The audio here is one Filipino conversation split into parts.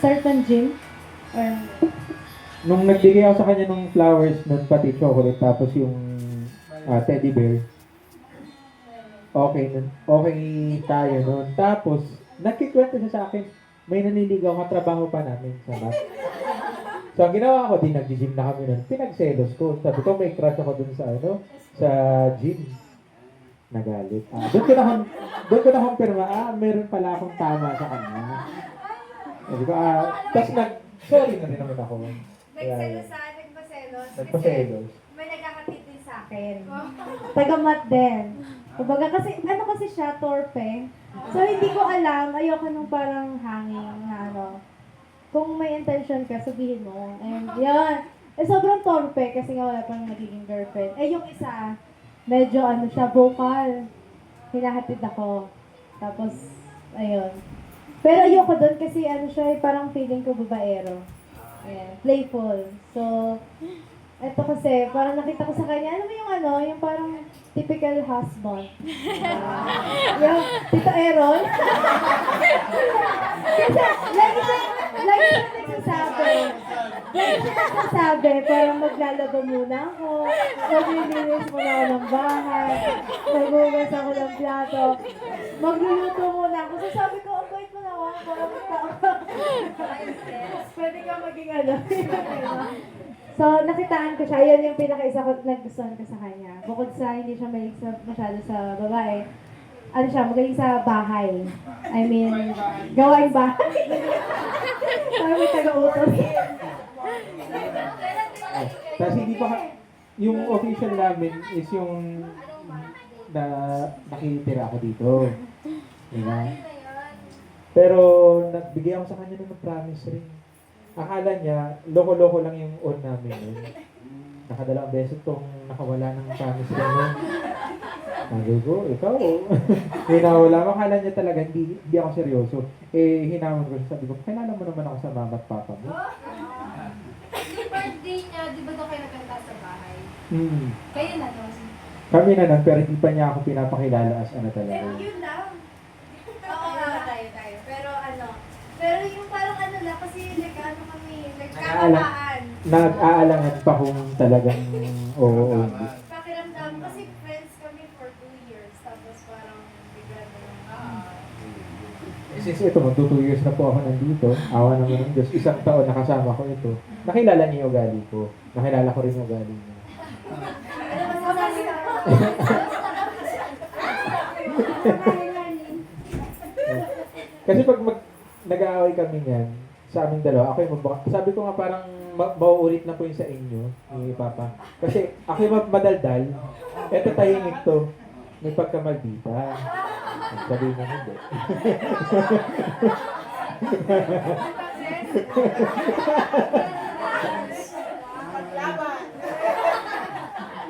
Certain gym? Or, Nung nagbigay ako sa kanya ng flowers nun, pati chocolate, tapos yung teddy bear, okay nun. Okay tayo nun. Tapos, nagkikwento siya sa akin, may naniligaw katrabaho pa namin sa mat. So, ang ginawa ko, di nag-gym na kami nun. Pinagselos ko. Sabi ko, may crush ako dun sa sa gym. Nagalit. Doon ko na kumpirma, meron pala akong tama sa kanya. Sabi ko, tapos sorry na rin naman ako. Nagpaselos. Nagpaselos. Kasi may nagkakatid din sa akin. taga-mat din. Kumbaga kasi, ano kasi siya, torpe. So, hindi ko alam, ayoko nung parang hanging na ano. Kung may intention ka, sabihin mo. And yan. Sobrang torpe kasi nga wala pang nagiging girlfriend. Yung isa, medyo ano siya, vocal. Hinahatid ako. Tapos, ayun. Pero ayoko doon kasi ano siya, parang feeling ko babaero. Ayan, playful. So, eto kasi, parang nakita ko sa kanya, ano mo yung yung parang typical husband. Yung Tito Aaron. Kasi, lagi siya nagsasabi. Lagi siya nagsasabi, parang maglalaba muna ako, maglilinis muna ako ng bahay, maghugas ako ng plato, magluluto muna ako. So sabi ko, ang bait mo naman, parang pwede ka maging So, nakitaan ko siya. Yun yung pinaka-isa ko nagustuhan ko sa kanya. Bukod sa hindi siya mahilig masyado sa babae, ano siya, magaling sa bahay. I mean, gawain bahay. Parang may taga-utos. Tapos hindi pa, yung official namin is yung na nakitira ako dito. Diba? Pero nagbigay ako sa kanya ng promise ring. Akala niya, loko-loko lang yung on namin nun. Nakadalawang beses itong nakawala ng promise ring nun. Sabi ko, ikaw, hinawala mo. Akala niya talaga, hindi ako seryoso. Hinawal ko siya. Sabi ko, kailangan mo naman ako sa mama at papa mo. Yung birthday niya, di ba doon kayo nagkanta sa bahay? Kayo na doon. Kami na nun, pero hindi pa niya ako pinapakilala as ano talaga. Yun lang. Oo nga, tayo. Pero yung parang ano lang, kasi kami, nagkakamaan. Nag-aalangan pa kung talagang oo. Pakiramdam, kasi friends kami for 2 years, tapos parang bigla na lang, Since ito, magto 2 years na po ako nandito, awa naman ng Diyos, isang taon nakasama ko ito. Nakilala niya yung ugali ko. Nakilala ko rin yung ugali niya. ano masasabi ka? Kasi pag nag-aaway kami niyan, sa aming dalawa, ako yung sabi ko nga parang mauulit na po yun sa inyo, ni Papa. Kasi ako yung madaldal, eto tahimik to, may pagkamaldita. Sabihin niya hindi.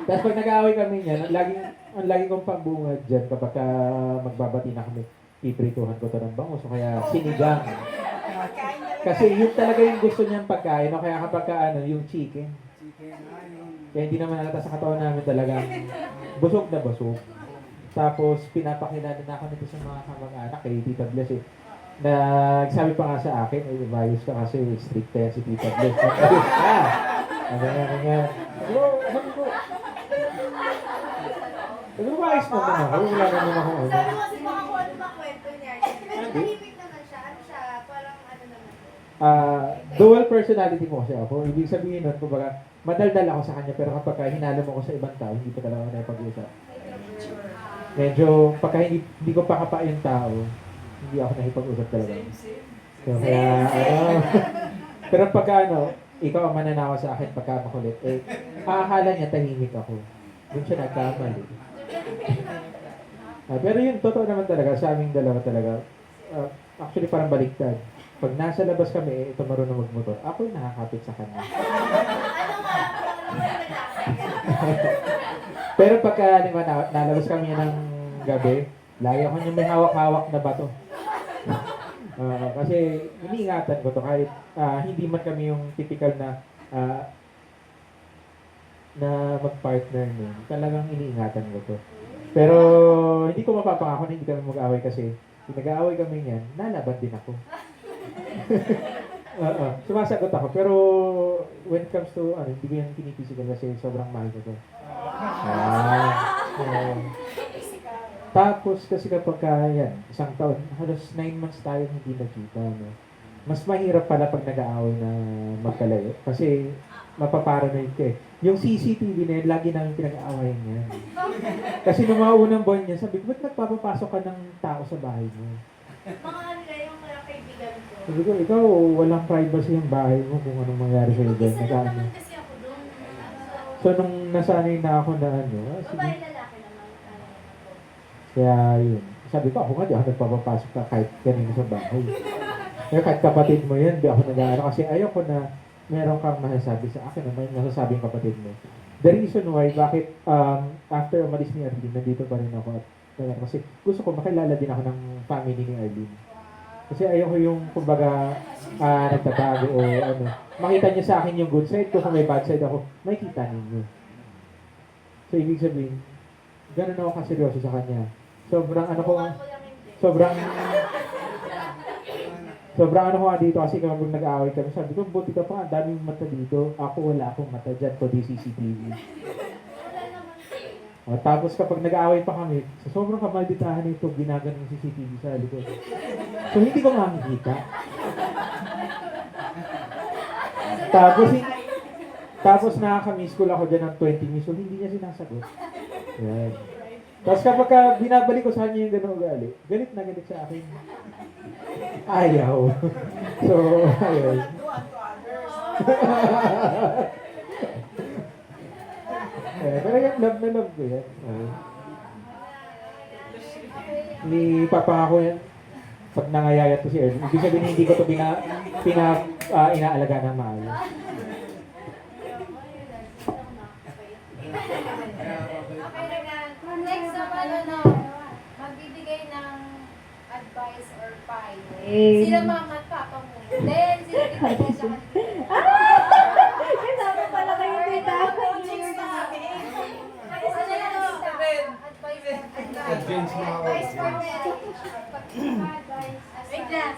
Tapos pag nag-aaway kami niyan, ang lagi kong pambungad dyan kapag magbabati na kami, iprituhan ko to ng bangus o kaya sinigang. Kasi yun talaga yung gusto niyang pagkain o kaya kapag yung chicken. Kaya hindi naman halata sa katawan namin talaga busog na busog. Tapos pinapakilala na ako nito sa mga kamag-anak kay Tita Bless eh. Nagsabi pa nga sa akin, umayos ka kasi strict kaya si Tita Bless. Ano nga. Sabi ko, umayos naman ako. Wala naman ako. Sabi mo kasi baka kung ano bang kwento niya. Kasi medyo tahimik naman siya. Ano siya, parang ano naman. Dual personality mo kasi ako. Ibig sabihin nun, kumbaga, madaldal ako sa kanya, pero kapag hinalo mo ko sa ibang tao, hindi pa talaga ako nakipag-usap. Medyo, pagka hindi ko pa kapa yung tao, hindi ako nakipag-usap talaga. So, kaya, pero pagka ikaw ang mananawa sa akin pagka makulit, akala niya tahimik ako. Doon siya nagkamali. Pero yun, totoo naman talaga, sa aming dalawa talaga. Actually, parang baliktad. Pag nasa labas kami, ito marunong magmotor, ako yung nakakapit sa kanya. Pero pagka nalabas kami ng gabi, lagi ako niya may hawak-hawak na bato. Kasi iniingatan ko to kahit hindi man kami yung typical na mag-partner nun. Talagang iniingatan ko to. Pero hindi ko mapapangako na hindi kami mag-away kasi Kung nag-aaway kami niyan, nalaban din ako. Oo, sumasagot ako. Pero when it comes to, hindi ko yan pinipisigal kasi sobrang mahal ko to. Oo. Tapos kasi kapag yan, isang taon, halos 9 months tayo hindi nagkita. No? Mas mahirap pala pag nag-aaway na magkalayo. Kasi mapaparanoid ka eh. Yung CCTV na yun, lagi namin pinag-aawayan yan. Kasi nung mga unang buwan niya, sabi ko, ba't nagpapapasok ka ng tao sa bahay mo? Mga nila yung mga kaibigan ko. Sabi ko, ikaw, walang privacy yung bahay mo kung anong mangyari sa'yo dyan. Mag-isa lang naman kasi ako doon. So, nung nasanay na ako na sige. Babae lalaki naman. Kaya yun. Sabi ko, ako nga, di ako nagpapapasok ka kahit kanino sa bahay. Kaya kahit kapatid mo yan, di ako nag-aano. Kasi ayoko na meron kang masasabi sa akin na may masasabi yung kapatid mo. The reason why, bakit after umalis ni Arlene, nandito pa rin ako. Kasi gusto ko makilala din ako ng family ni Arlene. Kasi ayoko yung, kumbaga, nagtatago o ano. Makita niya sa akin yung good side ko, kung may bad side ako, makikita ninyo. So, ibig sabihin, ganun ako kaseryoso sa kanya. Sobrang ano ko nga dito kasi kapag nag-aaway kami, sabi ko, buti ka pa, ang daming mata dito. Ako wala akong mata dyan, kundi CCTV. Tapos kapag nag-aaway pa kami, sa sobrang kamalditahan nito, ginagan ng CCTV sa likod. So hindi ko makikita. Tapos nakaka-miss call ako dyan ng 20 minutes, so hindi niya sinasagot. Yan. Tapos kapag binabalik ko sa kanya yung gano'ng ugali, galit na galit sa akin. Ayaw. So, ayun. Pero yung love na love ko yan. Ni papangako yan. Pag nangayayat ko si Erwin, ibig sabihin hindi ko ito inaalaga ng maayos. Next naman, magbibigay ng advice or pie. Sila mama at papa mo. Then, sila tita mo siya. Kasama pala kayo dito. Advice for marriage. Wait lang.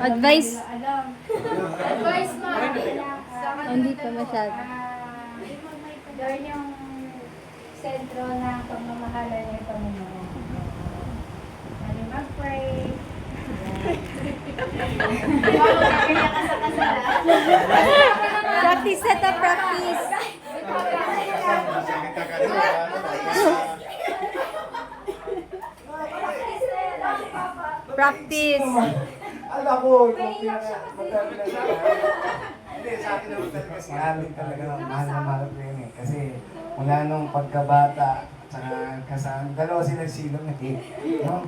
Advice? Advice mo. Hindi pa masyado. Gawin yung sentro ng pagmamahalan niyo ito mo. Mag-pray. Kaya ka sa kasalan. Practice na to, practice. Practice. Alam ko, madami na hindi, sa akin naman talaga si Alvin talaga mahal na mahal ko yun eh. Kasi mula nung pagkabata, tsaka kasama, dalawa sila silong eh. No?